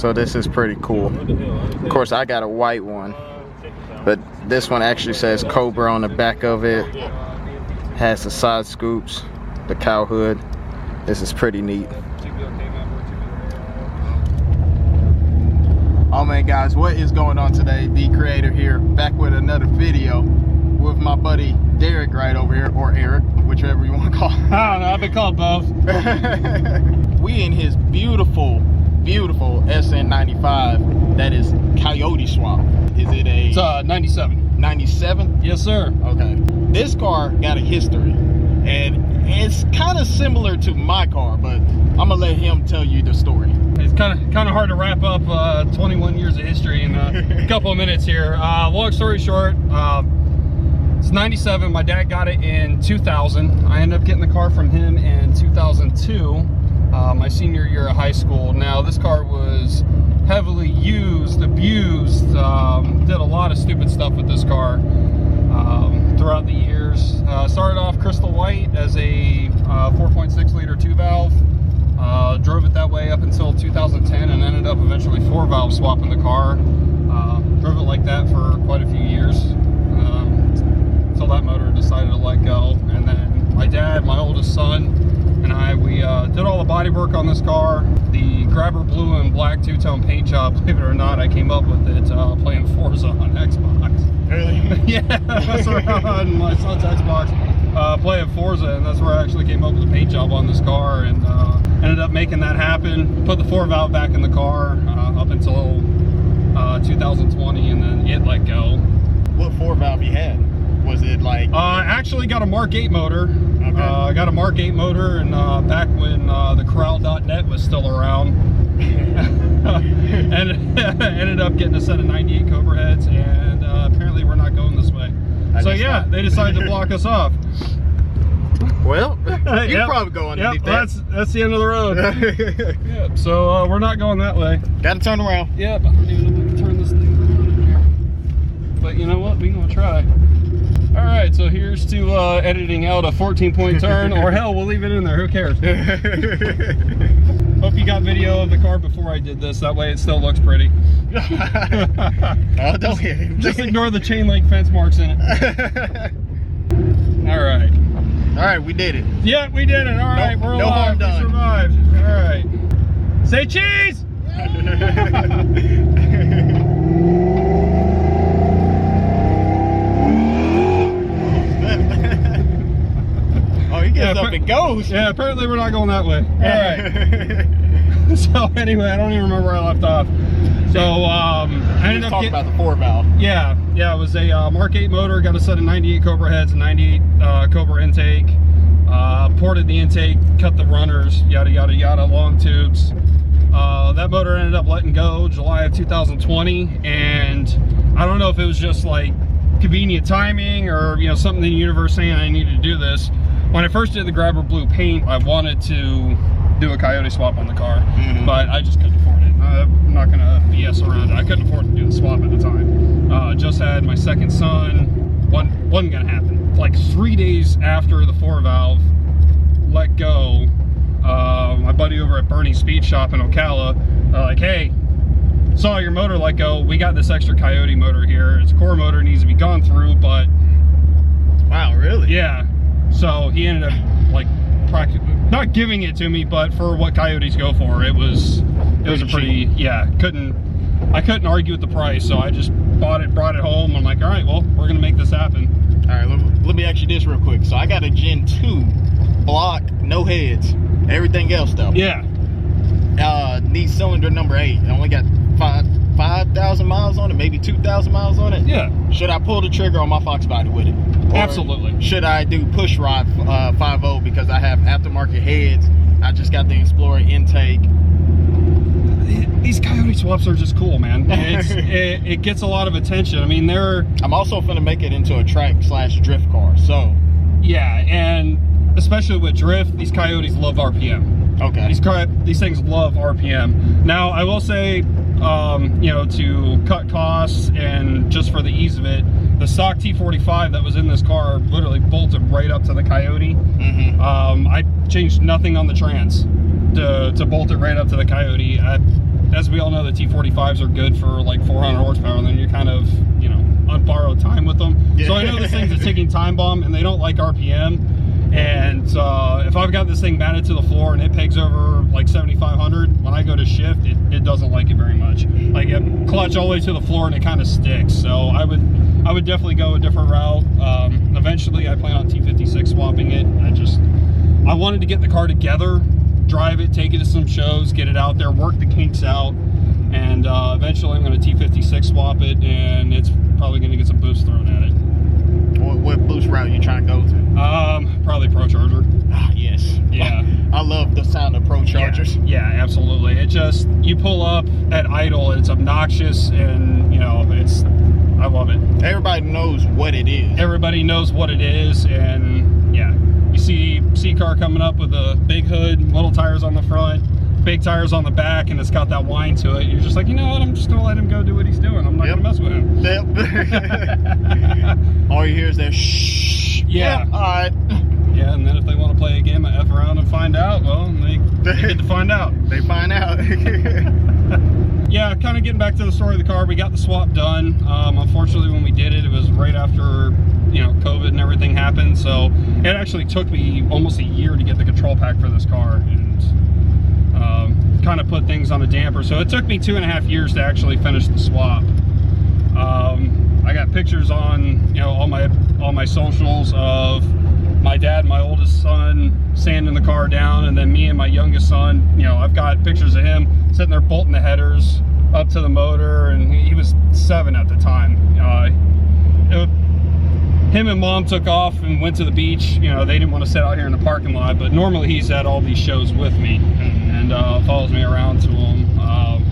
So this is pretty cool. Of course, I got a white one, but this one actually says Cobra on the back of it. Has the side scoops, the cow hood. This is pretty neat. Oh man, guys, what is going on today? The Creator here, back with another video with my buddy Derek right over here, or Eric, whichever you want to call him. I don't know, I've been called both. We in his beautiful SN95 that is Coyote swap. Is it a... It's 97. 97? Yes, sir. Okay. This car got a history, and it's kind of similar to my car, but I'm gonna let him tell you the story. It's kind of hard to wrap up 21 years of history in a couple of minutes here. Long story short, it's 97. My dad got it in 2000. I ended up getting the car from him in 2002, my senior year of high school. Now, this car was heavily used, abused, did a lot of stupid stuff with this car throughout the years. Started off crystal white as a 4.6 liter 2-valve. Drove it that way up until 2010 and ended up eventually 4-valve swapping the car. Drove it like that for quite a few years until that motor decided to let go. And then my dad, my oldest son, and I, we did all the body work on this car. The grabber blue and black two-tone paint job, believe it or not, I came up with it playing Forza on Xbox. Really? Yeah, that's around on my son's Xbox, playing Forza, and that's where I actually came up with the paint job on this car, and ended up making that happen. Put the 4-valve back in the car up until 2020, and then it let go. What 4-valve you had? Was it like... actually got a Mark 8 motor. Okay. I got a Mark 8 motor, and back when the Corral.net was still around. And ended up getting a set of 98 Cobra heads, and apparently we're not going this way. So yeah, they decided to block us off. Well, you yep. Probably go underneath that. That's the end of the road. Yep. So we're not going that way. Gotta turn around. Yep, I don't even know if we can turn this thing around in here. But you know what? We're gonna try. All right, so here's to editing out a 14-point turn, or hell, we'll leave it in there. Who cares? Hope you got video of the car before I did this. That way it still looks pretty. Oh, don't hit him. Just ignore the chain link fence marks in it. All right. All right, we did it. Yeah, we did it. All right, we're alive. No harm done. We survived. All right. Say cheese! Up it goes. Yeah, apparently we're not going that way. All right. So anyway, I don't even remember where I left off. So I ended up talking about the 4-valve. Yeah, it was a Mark 8 motor. Got a set of 98 Cobra heads and 98 Cobra intake. Ported the intake, cut the runners, yada yada yada, long tubes. That motor ended up letting go July of 2020, and I don't know if it was just like convenient timing or something in the universe saying I needed to do this. When I first did the grabber blue paint, I wanted to do a Coyote swap on the car, but I just couldn't afford it. I'm not gonna BS around it. I couldn't afford to do the swap at the time. Just had my second son. Wasn't gonna happen. Like 3 days after the 4-valve let go, my buddy over at Bernie's Speed Shop in Ocala, like, hey, saw your motor let go. We got this extra Coyote motor here. Its core motor needs to be gone through, but... Wow, really? Yeah. So he ended up like practically not giving it to me, but for what Coyotes go for, it was a pretty, yeah, I couldn't argue with the price, so I just bought it, brought it home. I'm like, all right, well, we're gonna make this happen. All right, let me ask you this real quick. So I got a Gen 2 block, no heads, everything else though. Yeah. Needs cylinder number 8. I only got 5,000 miles on it, maybe 2,000 miles on it. Yeah. Should I pull the trigger on my Fox body with it? Or absolutely. Should I do push rod 5.0 because I have aftermarket heads? I just got the Explorer intake. These Coyote swaps are just cool, man. It gets a lot of attention. I mean, I'm also gonna make it into a track/drift car. So. Yeah, and especially with drift, these Coyotes love RPM. Okay. These things love RPM. Now, I will say, to cut costs and just for the ease of it, the stock T45 that was in this car literally bolted right up to the Coyote. I changed nothing on the trans to bolt it right up to the Coyote. as we all know, the T45s are good for like 400 horsepower, and then you're kind of, you know, on borrowed time with them. Yeah. So I know this thing's a ticking time bomb, and they don't like RPM. And if I've got this thing mounted to the floor and it pegs over like 7,500, when I go to shift, it doesn't like it very much. Like it clutch all the way to the floor and it kind of sticks. So I would definitely go a different route. Eventually I plan on T56 swapping it. I wanted to get the car together, drive it, take it to some shows, get it out there, work the kinks out, and eventually I'm going to T56 swap it, and it's probably going to get some boost thrown at it. What boost route you trying to go to? Probably Pro Charger. Ah, yes. Yeah. I love the sound of Pro Chargers. Yeah, absolutely. It just, you pull up at idle, it's obnoxious, and you know, I love it. Everybody knows what it is. Everybody knows what it is, and yeah. You see C-Car coming up with a big hood, little tires on the front, big tires on the back, and it's got that whine to it. You're just like, you know what, I'm just gonna let him go do what he's doing. I'm not gonna mess with him. Yep. All you hear is that shh. Yeah. All right. Yeah, and then if they want to play a game of F around and find out, well, they get to find out. They find out. Yeah, kind of getting back to the story of the car, we got the swap done. Unfortunately, when we did it, it was right after, you know, COVID and everything happened. So it actually took me almost a year to get the control pack for this car, and kind of put things on a damper. So it took me 2.5 years to actually finish the swap. I got pictures on, you know, all my socials of my dad and my oldest son sanding the car down, and then me and my youngest son, you know, I've got pictures of him sitting there bolting the headers up to the motor, and he was 7 at the time. Him and Mom took off and went to the beach. You know, they didn't want to sit out here in the parking lot, but normally he's at all these shows with me and follows me around to them.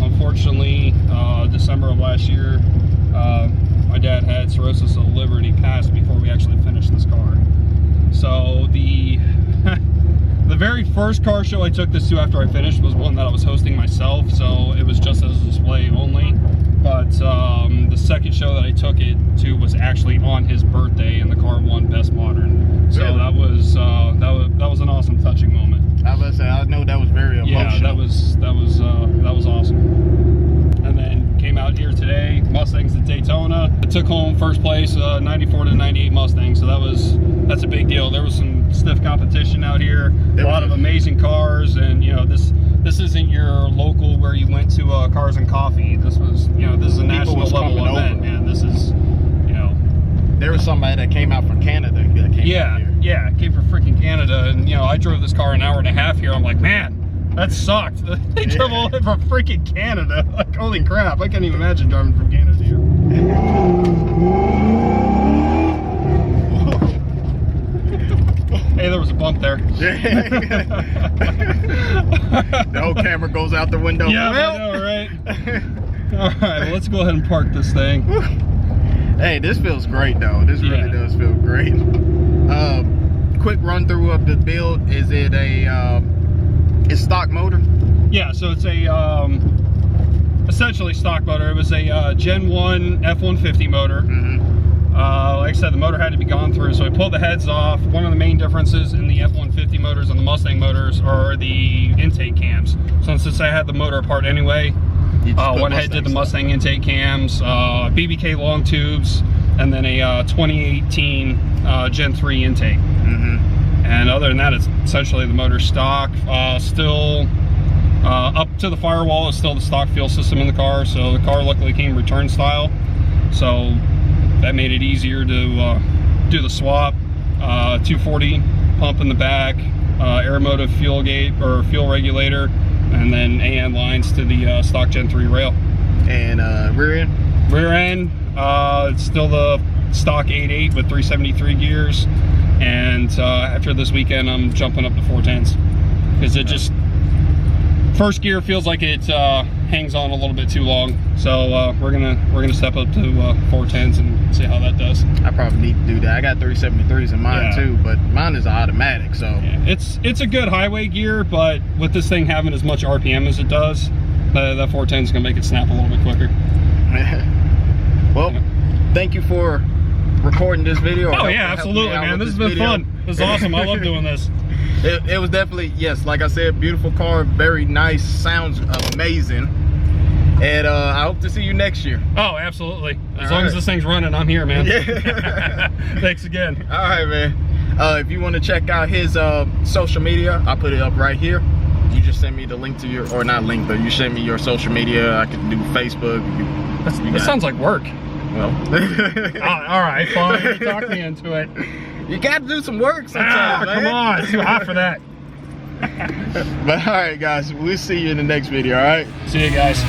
Unfortunately, December of last year, my dad had cirrhosis of the liver, and he passed before we actually finished this car. So the very first car show I took this to after I finished was one that I was hosting myself, so it was just as a display only. But the second show that I took it to was actually on his birthday, and the car won Best Modern. So that was an awesome, touching moment. I was about to say, I know that was very emotional. Yeah, that was awesome. And then came out here today, Mustangs at Daytona. I took home first place, 94 to 98 Mustang. So that's a big deal. There was some stiff competition out here, a lot of amazing cars, and you know, this isn't your local where you went to Cars and Coffee. This was, you know, this is a national level event, man. This is, you know, there was somebody that came out from Canada that came out here. Yeah, came from freaking Canada, and you know, I drove this car an hour and a half here. I'm like, man, that sucked. They drove all the way from freaking Canada. Like, holy crap, I can't even imagine driving from Canada here. Hey, there was a bump there. The whole camera goes out the window. Yeah, I know, right? All right, well, let's go ahead and park this thing. Hey, this feels great though. This really does feel great. Quick run through of the build. Is it a it's stock motor? Yeah, so it's a essentially stock motor. It was a Gen 1 F-150 motor. Like I said, the motor had to be gone through, so I pulled the heads off. One of the main differences in the F-150 motors and the Mustang motors are the intake cams. So since I had the motor apart anyway, went ahead and did the Mustang intake cams, BBK long tubes, and then a 2018 Gen 3 intake. And other than that, it's essentially the motor stock. Still up to the firewall is still the stock fuel system in the car. So the car luckily came return style, so that made it easier to do the swap. 240 pump in the back, Aeromotive fuel gate or fuel regulator, and then AN lines to the stock Gen 3 rail. And rear end? Rear end, it's still the stock 8.8 with 373 gears. And after this weekend, I'm jumping up to 410s because it just, first gear feels like it hangs on a little bit too long. So we're gonna step up to 410s and see how that does. I probably need to do that. I got 373s in mine too, but mine is automatic. So yeah, it's a good highway gear, but with this thing having as much RPM as it does, that 410 is gonna make it snap a little bit quicker. Well, thank you for recording this video. Oh yeah, absolutely, man. This has been fun. This is awesome. I love doing this. It was definitely, yes, like I said, beautiful car, very nice, sounds amazing. And I hope to see you next year. Oh, absolutely. As long as this thing's running, I'm here, man. Yeah. Thanks again. All right, man. If you want to check out his social media, I'll put it up right here. You just send me the link to your, or not link, but you send me your social media. I can do Facebook. That sounds like work. Well. All right, fine. You talk me into it. You got to do some work sometimes, man. Come on. It's too hot for that. But all right, guys. We'll see you in the next video, all right? See you guys.